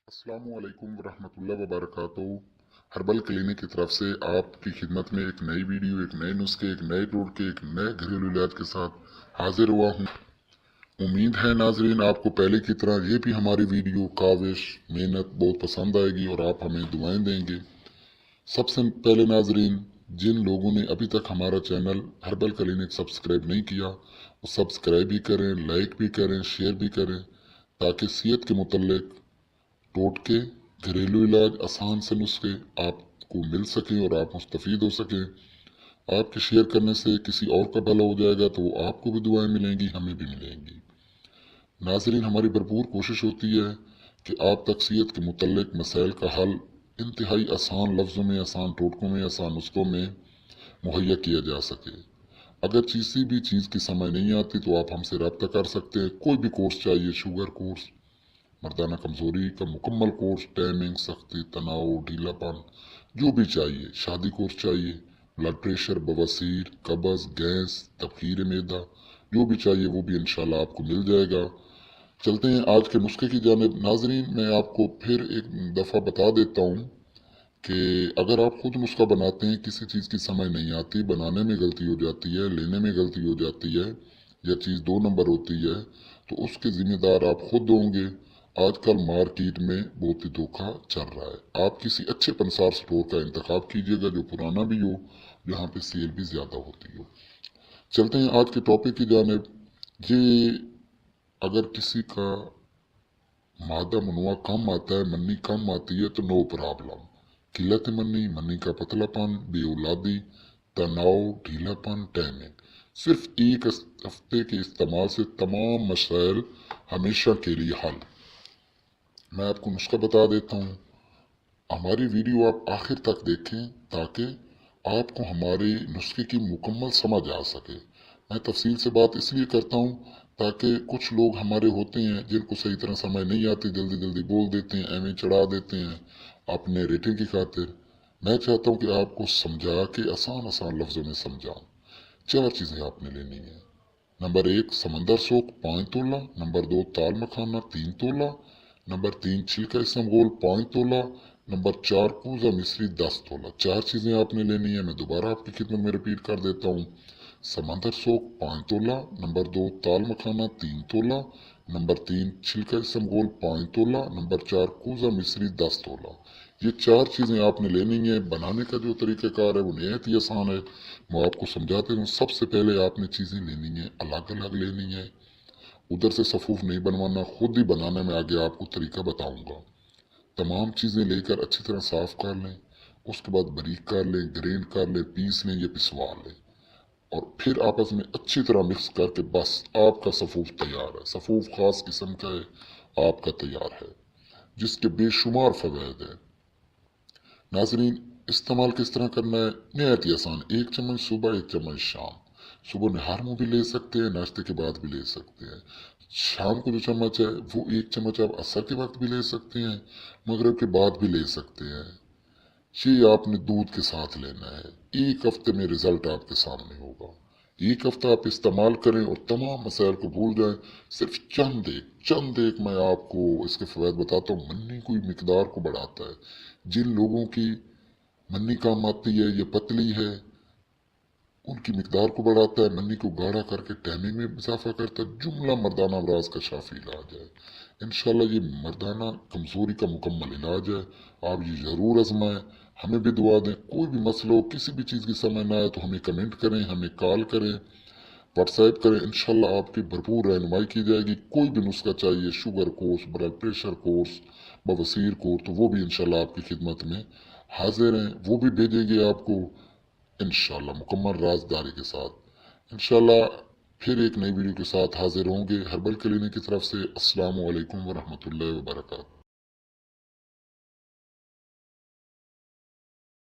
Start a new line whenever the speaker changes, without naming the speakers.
अस्सलामु अलैकुम वरहमतुल्लाहि वबरकातुहू। हर्बल क्लिनिक की तरफ से आपकी खिदमत में एक नई वीडियो, एक नए नुस्खे, एक नए टोटके, एक नए घरेलू इलाज के साथ हाजिर हुआ हूँ। उम्मीद है नाजरीन आपको पहले की तरह ये भी हमारी वीडियो काविश मेहनत बहुत पसंद आएगी और आप हमें दुआएं देंगे। सबसे पहले नाजरीन, जिन लोगों ने अभी तक हमारा चैनल हर्बल क्लिनिक सब्सक्राइब नहीं किया वो सब्सक्राइब भी करें, लाइक भी करें, शेयर भी करें, ताकि सेहत के मुतल्लिक टोटके, घरेलू इलाज, आसान से नुस्खे आपको मिल सकें और आप मुस्तफ़ीद हो सकें। आपके शेयर करने से किसी और का भला हो जाएगा तो आपको भी दुआएं मिलेंगी, हमें भी मिलेंगी। नाजरीन, हमारी भरपूर कोशिश होती है कि आप तक सेहत के मुतल्लिक मसाइल का हल इंतहाई आसान लफ्ज़ों में, आसान टोटकों में, आसान नुस्खों में मुहैया किया जा सके। अगर किसी भी चीज़ की समझ नहीं आती तो आप हमसे रब्ता कर सकते हैं। कोई भी कोर्स चाहिए, शुगर कोर्स, मर्दाना कमज़ोरी का मुकम्मल कोर्स, टाइमिंग, सख्ती, तनाव, ढीलापन, जो भी चाहिए, शादी कोर्स चाहिए, ब्लड प्रेशर, बवासीर, कब्ज़, गैस, तबखीर मैदा, जो भी चाहिए वो भी इंशाल्लाह आपको मिल जाएगा। चलते हैं आज के नुस्खे की जानिब। नाजरीन, मैं आपको फिर एक दफ़ा बता देता हूँ कि अगर आप खुद नुस्खा बनाते हैं, किसी चीज़ की समझ नहीं आती, बनाने में गलती हो जाती है, लेने में गलती हो जाती है, या चीज़ 2 नंबर होती है, तो उसके ज़िम्मेदार आप खुद होंगे। आजकल मार्केट में बहुत ही धोखा चल रहा है। आप किसी अच्छे पंसार स्टोर का इंतखाब कीजिएगा जो पुराना भी हो, जहाँ पे सेल भी ज़्यादा होती हो। चलते हैं आज के टॉपिक की जानिब। ये अगर किसी का मादा मनुआ कम आता है, मन्नी कम आती है, तो नो प्रॉब्लम। किल्लत मन्नी, मन्नी का पतलापन, बेऔलादी, तनाव, ढीलापन, टाइमिंग, सिर्फ एक हफ्ते के इस्तेमाल से तमाम मसाइल हमेशा के लिए हल। मैं आपको नुस्खा बता देता हूँ। हमारी वीडियो आप आखिर तक देखें ताकि आपको हमारे नुस्खे की मुकम्मल समझ आ सके। मैं तफसील से बात इसलिए करता हूँ ताकि कुछ लोग हमारे होते हैं जिनको सही तरह समझ नहीं आती, जल्दी जल्दी बोल देते हैं, एवं चढ़ा देते हैं अपने रेटिंग की खातिर। मैं चाहता हूँ कि आपको समझा के आसान आसान लफ्ज़ों में समझाऊँ। 4 चीज़ें आपने लेनी है। नंबर 1 समंदर सोख 5 तोला, नंबर 2 ताल मखाना 3 तोला, नंबर 3 छिलका इसमगोल 5 तोला, नंबर 4 कूजा मिश्री 10 तोला। 4 चीज़ें आपने लेनी है। मैं दोबारा आपकी खिदमत में रिपीट कर देता हूँ। समंदर सोख 5 तोला, नंबर 2 ताल मखाना 3 तोला, नंबर 3 छिलका इसमगोल 5 तोला, नंबर 4 कूजा मिश्री 10 तोला। ये 4 चीज़ें आपने लेनी है। बनाने का जो तरीक़ाकार है वो निहायत ही आसान है। मैं आपको समझाते हूँ। सबसे पहले आपने चीज़ें लेनी है, अलग अलग लेनी है। उधर से सफूफ नहीं बनवाना, खुद ही बनाने में आगे आपको तरीका बताऊंगा। तमाम चीज़ें लेकर अच्छी तरह साफ कर लें, उसके बाद बारीक कर लें, ग्राइंड कर लें, पीस लें या पिसवा लें, और फिर आपस में अच्छी तरह मिक्स करके बस आपका सफूफ तैयार है। सफूफ खास किस्म का है, आपका तैयार है, जिसके बेशुमार फ़वाइद हैं। नाजरीन, इस्तेमाल किस तरह करना है? नहायत ही आसान। 1 चम्मच सुबह, 1 चम्मच शाम। सुबह नहार मुँह भी ले सकते हैं, नाश्ते के बाद भी ले सकते हैं। शाम को जो चम्मच है वो 1 चम्मच आप असर के वक्त भी ले सकते हैं, मगरिब के बाद भी ले सकते हैं। ये आपने दूध के साथ लेना है। 1 हफ्ते में रिजल्ट आपके सामने होगा। 1 हफ्ता आप इस्तेमाल करें और तमाम मसाइल को भूल जाएं। सिर्फ चंद एक मैं आपको इसके फ़वाइद बताता हूँ। मन्नी की मिकदार को बढ़ाता है। जिन लोगों की मन्नी कम आती है या पतली है, उनकी मिकदार को बढ़ाता है। मन्नी को गाढ़ा करके टाइमिंग में इजाफा करता है। जुमला मर्दाना अमराज का शाफी इलाज है। इंशाल्लाह ये मर्दाना कमज़ोरी का मुकम्मल इलाज है। आप ये ज़रूर आजमाएं। हमें भी दुआ दें। कोई भी मसला हो, किसी भी चीज़ की समझ ना आए तो हमें कमेंट करें, हमें कॉल करें, व्हाट्सएप करें। इंशाल्लाह आपकी भरपूर रहनुमाई की जाएगी। कोई भी नुस्खा चाहिए, sugar course, blood pressure course, बवासीर कोर्स, तो वो भी इंशाल्लाह आपकी खिदमत में हाजिर हैं। वो भी भेजेंगे आपको इंशाल्लाह मुकम्मल राजदारी के साथ। इंशाल्लाह फिर एक नई वीडियो के साथ हाजिर होंगे हर्बल क्लिनिक की तरफ से। अस्सलामु अलैकुम वरहमतुल्लाहि वबरकातुहू।